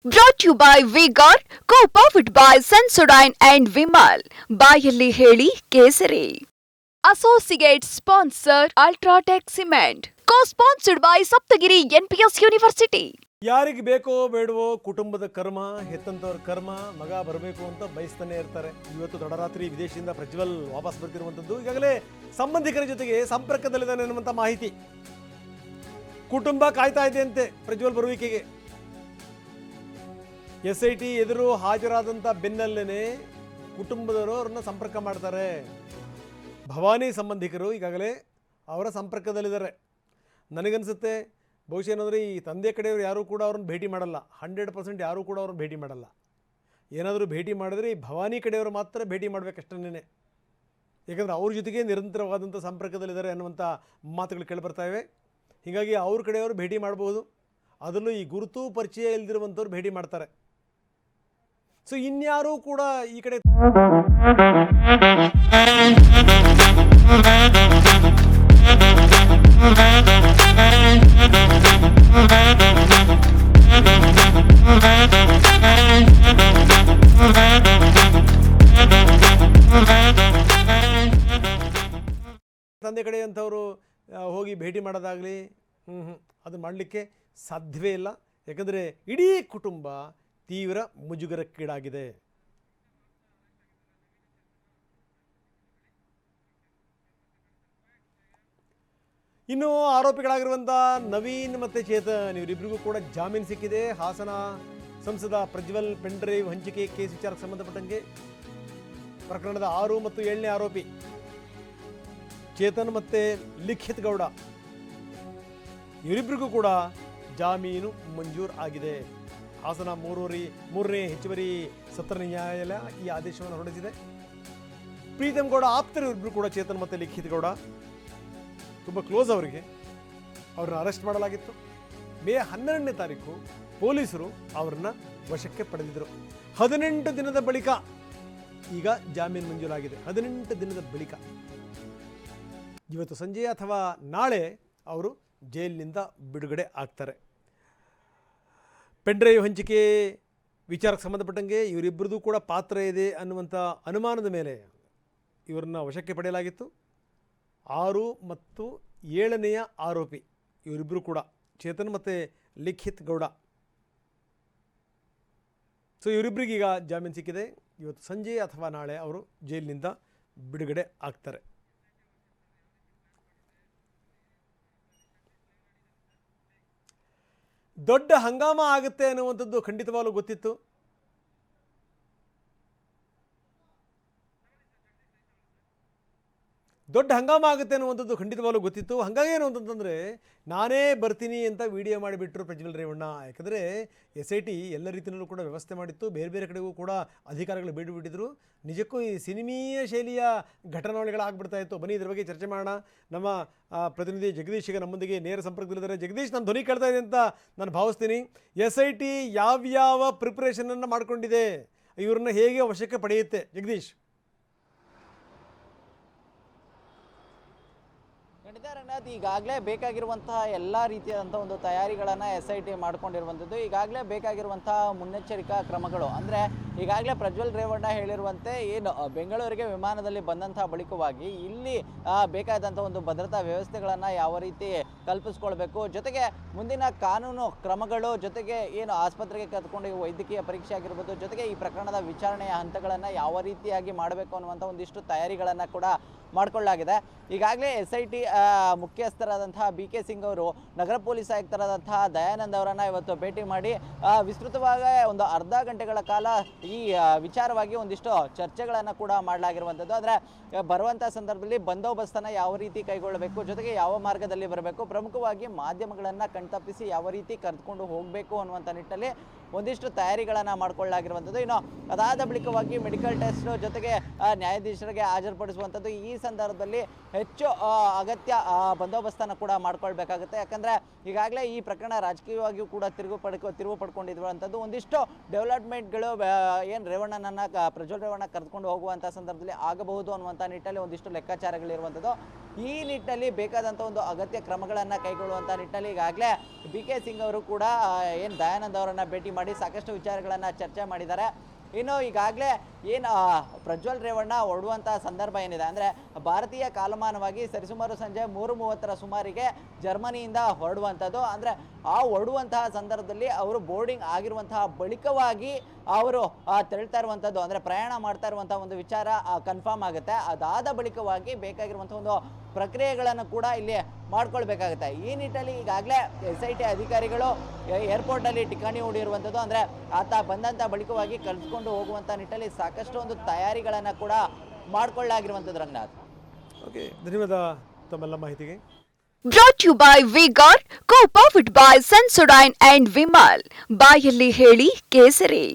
Brought to you by V-Guard, co-powered by Sensodyne and Vimal. ಬಾಯಲ್ಲಿ ಹೇಳಿ ಕೇಸರಿ. Associate sponsor Ultratech Cement. Co-sponsored by Saptagiri NPS University. ಯಾರಿಗೆ ಬೇಕೋ ಬೇಡವೋ ಕುಟುಂಬದ ಕರ್ಮ, ಹೆತ್ತಂತವ್ರ ಕರ್ಮ, ಮಗ ಬರಬೇಕು ಅಂತ ಬಯಸ್ತಾನೆ ಇರ್ತಾರೆ. ಇವತ್ತು ತಡರಾತ್ರಿ ವಿದೇಶದಿಂದ ಪ್ರಜ್ವಲ್ ವಾಪಸ್ ಬರ್ತಿರುವಂಥದ್ದು. ಈಗಾಗಲೇ ಸಂಬಂಧಿಕರ ಜೊತೆಗೆ ಸಂಪರ್ಕದಲ್ಲಿದ್ದಾನೆ ಅನ್ನುವಂಥ ಮಾಹಿತಿ. ಕುಟುಂಬ ಕಾಯ್ತಾ ಇದೆ ಅಂತೆ ಪ್ರಜ್ವಲ್ ಬರುವಿಕೆಗೆ. SIT ಎದುರು ಹಾಜರಾದಂಥ ಬೆನ್ನಲ್ಲೇನೆ ಕುಟುಂಬದವರು ಅವ್ರನ್ನ ಸಂಪರ್ಕ ಮಾಡ್ತಾರೆ. ಭವಾನಿ ಸಂಬಂಧಿಕರು ಈಗಾಗಲೇ ಅವರ ಸಂಪರ್ಕದಲ್ಲಿದ್ದಾರೆ. ನನಗನ್ಸುತ್ತೆ ಬಹುಶಃ ಏನಂದರೆ ಈ ತಂದೆ ಕಡೆಯವರು ಯಾರೂ ಕೂಡ ಅವ್ರನ್ನ ಭೇಟಿ ಮಾಡಲ್ಲ. 100% ಯಾರೂ ಕೂಡ ಅವ್ರನ್ನ ಭೇಟಿ ಮಾಡಲ್ಲ. ಏನಾದರೂ ಭೇಟಿ ಮಾಡಿದ್ರೆ ಈ ಭವಾನಿ ಕಡೆಯವರು ಮಾತ್ರ ಭೇಟಿ ಮಾಡಬೇಕಷ್ಟೇ. ಯಾಕಂದರೆ ಅವ್ರ ಜೊತೆಗೆ ನಿರಂತರವಾದಂಥ ಸಂಪರ್ಕದಲ್ಲಿದ್ದಾರೆ ಅನ್ನುವಂಥ ಮಾತುಗಳು ಕೇಳಿಬರ್ತಾ ಇವೆ. ಹೀಗಾಗಿ ಅವ್ರ ಕಡೆಯವರು ಭೇಟಿ ಮಾಡ್ಬೋದು. ಅದರಲ್ಲೂ ಈ ಗುರುತು ಪರಿಚಯ ಇಲ್ದಿರುವಂಥವ್ರು ಭೇಟಿ ಮಾಡ್ತಾರೆ. ಸೊ ಇನ್ಯಾರೂ ಕೂಡ ಈ ಕಡೆ ತಂದೆ ಕಡೆ ಅಂಥವರು ಹೋಗಿ ಭೇಟಿ ಮಾಡೋದಾಗಲಿ ಅದು ಮಾಡಲಿಕ್ಕೆ ಸಾಧ್ಯವೇ ಇಲ್ಲ. ಯಾಕಂದರೆ ಇಡೀ ಕುಟುಂಬ ತೀವ್ರ ಮುಜುಗರಕ್ಕೀಡಾಗಿದೆ. ಇನ್ನು ಆರೋಪಿಗಳಾಗಿರುವಂಥ ನವೀನ್ ಮತ್ತು ಚೇತನ್ ಇವರಿಬ್ಬರಿಗೂ ಕೂಡ ಜಾಮೀನು ಸಿಕ್ಕಿದೆ. ಹಾಸನ ಸಂಸದ ಪ್ರಜ್ವಲ್ ಪೆನ್ಡ್ರೈವ್ ಹಂಚಿಕೆ ಕೇಸ್ ವಿಚಾರಕ್ಕೆ ಸಂಬಂಧಪಟ್ಟಂಗೆ ಪ್ರಕರಣದ 6 ಮತ್ತು 7ನೇ ಆರೋಪಿ ಚೇತನ್ ಮತ್ತು ಲಿಖಿತ್ ಗೌಡ ಇವರಿಬ್ಬರಿಗೂ ಕೂಡ ಜಾಮೀನು ಮಂಜೂರು ಆಗಿದೆ. ಹಾಸನ 3ನೇ ಹೆಚ್ಚುವರಿ ಸತ್ರ ನ್ಯಾಯಾಲಯ ಈ ಆದೇಶವನ್ನು ಹೊರಡಿಸಿದೆ. ಪ್ರೀತಮ್ ಗೌಡ ಆಪ್ತರು ಇವರಿಬ್ಬರು ಕೂಡ ಚೇತನ್ ಮತ್ತು ಲಿಖಿತ್ ಗೌಡ ತುಂಬ ಕ್ಲೋಸ್ ಅವರಿಗೆ. ಅವ್ರನ್ನ ಅರೆಸ್ಟ್ ಮಾಡಲಾಗಿತ್ತು. ಮೇ 12ನೇ ತಾರೀಕು ಪೊಲೀಸರು ಅವರನ್ನ ವಶಕ್ಕೆ ಪಡೆದಿದ್ದರು. 18 ದಿನದ ಬಳಿಕ ಈಗ ಜಾಮೀನು ಮಂಜೂರಾಗಿದೆ. 18 ದಿನದ ಬಳಿಕ ಇವತ್ತು ಸಂಜೆ ಅಥವಾ ನಾಳೆ ಅವರು ಜೈಲಿನಿಂದ ಬಿಡುಗಡೆ ಆಗ್ತಾರೆ. ಪೆನ್ಡ್ರೈವ್ ಹಂಚಿಕೆ ವಿಚಾರಕ್ಕೆ ಸಂಬಂಧಪಟ್ಟಂಗೆ ಇವರಿಬ್ಬರದು ಕೂಡ ಪಾತ್ರ ಇದೆ ಅನ್ನುವಂಥ ಅನುಮಾನದ ಮೇಲೆ ಇವರನ್ನ ವಶಕ್ಕೆ ಪಡೆಯಲಾಗಿತ್ತು. 6 ಮತ್ತು 7ನೇ ಆರೋಪಿ ಇವರಿಬ್ಬರು ಕೂಡ ಚೇತನ್ ಮತ್ತು ಲಿಖಿತ್ ಗೌಡ. ಸೊ ಇವರಿಬ್ಬರಿಗೀಗ ಜಾಮೀನು ಸಿಕ್ಕಿದೆ. ಇವತ್ತು ಸಂಜೆ ಅಥವಾ ನಾಳೆ ಅವರು ಜೈಲಿನಿಂದ ಬಿಡುಗಡೆ ಆಗ್ತಾರೆ. ದೊಡ್ಡ ಹಂಗಾಮ ಆಗುತ್ತೆ ಅನ್ನುವಂಥದ್ದು ಖಂಡಿತವಾಗಲೂ ಗೊತ್ತಿತ್ತು. ಹಾಗಾಗಿ ಏನು ಅಂತಂತಂದರೆ ನಾನೇ ಬರ್ತೀನಿ ಅಂತ ವಿಡಿಯೋ ಮಾಡಿಬಿಟ್ರು ಪ್ರಜ್ವಲ್ ರೇವಣ್ಣ. ಯಾಕಂದರೆ SIT ಎಲ್ಲ ರೀತಿಯಲ್ಲೂ ಕೂಡ ವ್ಯವಸ್ಥೆ ಮಾಡಿತ್ತು. ಬೇರೆ ಬೇರೆ ಕಡೆಗೂ ಕೂಡ ಅಧಿಕಾರಿಗಳು ಬಿಟ್ಟುಬಿಟ್ಟಿದ್ರು. ನಿಜಕ್ಕೂ ಈ ಸಿನಿಮೀಯ ಶೈಲಿಯ ಘಟನಾವಳಿಗಳಾಗ್ಬಿಡ್ತಾ ಇತ್ತು. ಬನ್ನಿ ಇದ್ರ ಬಗ್ಗೆ ಚರ್ಚೆ ಮಾಡೋಣ. ನಮ್ಮ ಪ್ರತಿನಿಧಿ ಜಗದೀಶ್ ಈಗ ನಮ್ಮೊಂದಿಗೆ ನೇರ ಸಂಪರ್ಕದಲ್ಲಿದ್ದಾರೆ. ಜಗದೀಶ್, ನಾನು ಧ್ವನಿ ಕೇಳ್ತಾ ಇದೆ ಅಂತ ನಾನು ಭಾವಿಸ್ತೀನಿ. SIT ಯಾವ್ಯಾವ ಪ್ರಿಪ್ರೇಷನನ್ನು ಮಾಡಿಕೊಂಡಿದೆ, ಇವ್ರನ್ನ ಹೇಗೆ ವಶಕ್ಕೆ ಪಡೆಯುತ್ತೆ ಜಗದೀಶ್? ಈಗಾಗಲೇ ಬೇಕಾಗಿರುವಂತಹ ಎಲ್ಲ ರೀತಿಯಾದಂಥ ಒಂದು ತಯಾರಿಗಳನ್ನು SIT ಮಾಡ್ಕೊಂಡಿರುವಂಥದ್ದು. ಈಗಾಗಲೇ ಬೇಕಾಗಿರುವಂತಹ ಮುನ್ನೆಚ್ಚರಿಕಾ ಕ್ರಮಗಳು ಅಂದರೆ ಈಗಾಗಲೇ ಪ್ರಜ್ವಲ್ ರೇವಣ್ಣ ಹೇಳಿರುವಂತೆ ಏನು ಬೆಂಗಳೂರಿಗೆ ವಿಮಾನದಲ್ಲಿ ಬಂದಂತಹ ಬಳಿಕವಾಗಿ ಇಲ್ಲಿ ಬೇಕಾದಂಥ ಒಂದು ಭದ್ರತಾ ವ್ಯವಸ್ಥೆಗಳನ್ನು ಯಾವ ರೀತಿ ಕಲ್ಪಿಸ್ಕೊಳ್ಬೇಕು, ಜೊತೆಗೆ ಮುಂದಿನ ಕಾನೂನು ಕ್ರಮಗಳು, ಜೊತೆಗೆ ಏನು ಆಸ್ಪತ್ರೆಗೆ ಕರ್ಕೊಂಡು ವೈದ್ಯಕೀಯ ಪರೀಕ್ಷೆ ಆಗಿರ್ಬೋದು, ಜೊತೆಗೆ ಈ ಪ್ರಕರಣದ ವಿಚಾರಣೆಯ ಹಂತಗಳನ್ನು ಯಾವ ರೀತಿಯಾಗಿ ಮಾಡಬೇಕು ಅನ್ನುವಂಥ ಒಂದಿಷ್ಟು ತಯಾರಿಗಳನ್ನು ಕೂಡ ಮಾಡಿಕೊಳ್ಳಲಾಗಿದೆ. ಈಗಾಗಲೇ SIT ಮುಖ್ಯಸ್ಥರಾದಂತಹ BK ಸಿಂಗ್ ಅವರು ನಗರ ಪೊಲೀಸ್ ಆಯುಕ್ತರಾದಂತಹ ದಯಾನಂದ್ ಅವರನ್ನು ಇವತ್ತು ಭೇಟಿ ಮಾಡಿ ವಿಸ್ತೃತವಾಗಿ ಒಂದು ಅರ್ಧ ಗಂಟೆಗಳ ಕಾಲ ಈ ವಿಚಾರವಾಗಿ ಒಂದಿಷ್ಟು ಚರ್ಚೆಗಳನ್ನು ಕೂಡ ಮಾಡಲಾಗಿರುವಂಥದ್ದು. ಅಂದರೆ ಬರುವಂಥ ಸಂದರ್ಭದಲ್ಲಿ ಬಂದೋಬಸ್ತನ್ನು ಯಾವ ರೀತಿ ಕೈಗೊಳ್ಳಬೇಕು, ಜೊತೆಗೆ ಯಾವ ಮಾರ್ಗದಲ್ಲಿ ಬರಬೇಕು, ಪ್ರಮುಖವಾಗಿ ಮಾಧ್ಯಮಗಳನ್ನು ಕಣ್ತಪ್ಪಿಸಿ ಯಾವ ರೀತಿ ಕರೆದುಕೊಂಡು ಹೋಗಬೇಕು ಅನ್ನುವಂಥ ನಿಟ್ಟಿನಲ್ಲಿ ಒಂದಿಷ್ಟು ತಯಾರಿಗಳನ್ನು ಮಾಡಿಕೊಳ್ಳಲಾಗಿರುವಂಥದ್ದು. ಇನ್ನು ಅದಾದ ಬಳಿಕವಾಗಿ ಮೆಡಿಕಲ್ ಟೆಸ್ಟ್ ಜೊತೆಗೆ ನ್ಯಾಯಾಧೀಶರಿಗೆ ಹಾಜರುಪಡಿಸುವಂಥದ್ದು. ಈ ಸಂದರ್ಭದಲ್ಲಿ ಹೆಚ್ಚು ಅಗತ್ಯ ಬಂದೋಬಸ್ತನ್ನು ಕೂಡ ಮಾಡ್ಕೊಳ್ಬೇಕಾಗುತ್ತೆ. ಯಾಕಂದರೆ ಈಗಾಗಲೇ ಈ ಪ್ರಕರಣ ರಾಜಕೀಯವಾಗಿಯೂ ಕೂಡ ತಿರುವು ಪಡ್ಕೊಂಡಿರುವಂಥದ್ದು. ಒಂದಿಷ್ಟು ಡೆವಲಪ್ಮೆಂಟ್ಗಳು ಏನು ರೇವಣ್ಣನನ್ನು ಪ್ರಜ್ವಲ್ ರೇವಣ್ಣ ಕರೆದುಕೊಂಡು ಹೋಗುವಂಥ ಸಂದರ್ಭದಲ್ಲಿ ಆಗಬಹುದು ಅನ್ನುವಂಥ ನಿಟ್ಟಿನಲ್ಲಿ ಒಂದಿಷ್ಟು ಲೆಕ್ಕಾಚಾರಗಳಿರುವಂಥದ್ದು. ಈ ನಿಟ್ಟಿನಲ್ಲಿ ಬೇಕಾದಂಥ ಒಂದು ಅಗತ್ಯ ಕ್ರಮಗಳನ್ನು ಕೈಗೊಳ್ಳುವಂಥ ನಿಟ್ಟಿನಲ್ಲಿ ಈಗಾಗಲೇ BK ಸಿಂಗ್ ಅವರು ಕೂಡ ಏನು ದಯಾನಂದ್ ಅವರನ್ನು ಭೇಟಿ ಮಾಡಿ ಸಾಕಷ್ಟು ವಿಚಾರಗಳನ್ನು ಚರ್ಚೆ ಮಾಡಿದ್ದಾರೆ. ಇನ್ನು ಈಗಾಗಲೇ ಏನು ಪ್ರಜ್ವಲ್ ರೇವಣ್ಣ ಹೊರಡುವಂತಹ ಸಂದರ್ಭ ಏನಿದೆ ಅಂದರೆ ಭಾರತೀಯ ಕಾಲಮಾನವಾಗಿ ಸರಿಸುಮಾರು ಸಂಜೆ 3:30 ಸುಮಾರಿಗೆ ಜರ್ಮನಿಯಿಂದ ಹೊರಡುವಂಥದ್ದು. ಅಂದರೆ ಆ ಹೊರಡುವಂತಹ ಸಂದರ್ಭದಲ್ಲಿ ಅವರು ಬೋರ್ಡಿಂಗ್ ಆಗಿರುವಂತಹ ಬಳಿಕವಾಗಿ ಅವರು ತೆರಳ್ತಾ ಇರುವಂಥದ್ದು, ಅಂದರೆ ಪ್ರಯಾಣ ಮಾಡ್ತಾ ಇರುವಂಥ ಒಂದು ವಿಚಾರ ಕನ್ಫರ್ಮ್ ಆಗುತ್ತೆ. ಅದಾದ ಬಳಿಕವಾಗಿ ಬೇಕಾಗಿರುವಂಥ ಒಂದು ಪ್ರಕ್ರಿಯೆಗಳನ್ನು ಕೂಡ ಇಲ್ಲಿ ಮಾಡ್ಕೊಳ್ಬೇಕಾಗುತ್ತೆ. ಈ ನಿಟ್ಟಲ್ಲಿ ಈಗಾಗಲೇ SIT ಅಧಿಕಾರಿಗಳು ಏರ್ಪೋರ್ಟಲ್ಲಿ ಠಿಕಾಣಿ ಹೂಡಿರುವಂಥದ್ದು, ಅಂದರೆ ಆತ ಬಂದಂಥ ಬಳಿಕವಾಗಿ ಕರೆದುಕೊಂಡು ಹೋಗುವಂಥ ನಿಟ್ಟಲ್ಲಿ ಸಾಕಷ್ಟು ಒಂದು ತಯಾರಿಗಳನ್ನು ಕೂಡ ಮಾಡಿಕೊಳ್ಳಲಾಗಿರುವಂಥದ್ದು. ರಂಗನಾಥ್, ಓಕೆ, ಧನ್ಯವಾದ ತಮ್ಮೆಲ್ಲ ಮಾಹಿತಿಗೆ. Brought to you by V-Guard, co-powered by Sensodyne and Vimal. ಬಾಯಲ್ಲಿ ಹೇಳಿ ಕೇಸರಿ.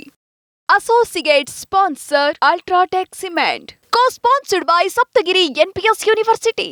Associate sponsor Ultratech Cement. Co-sponsored by Saptagiri NPS University.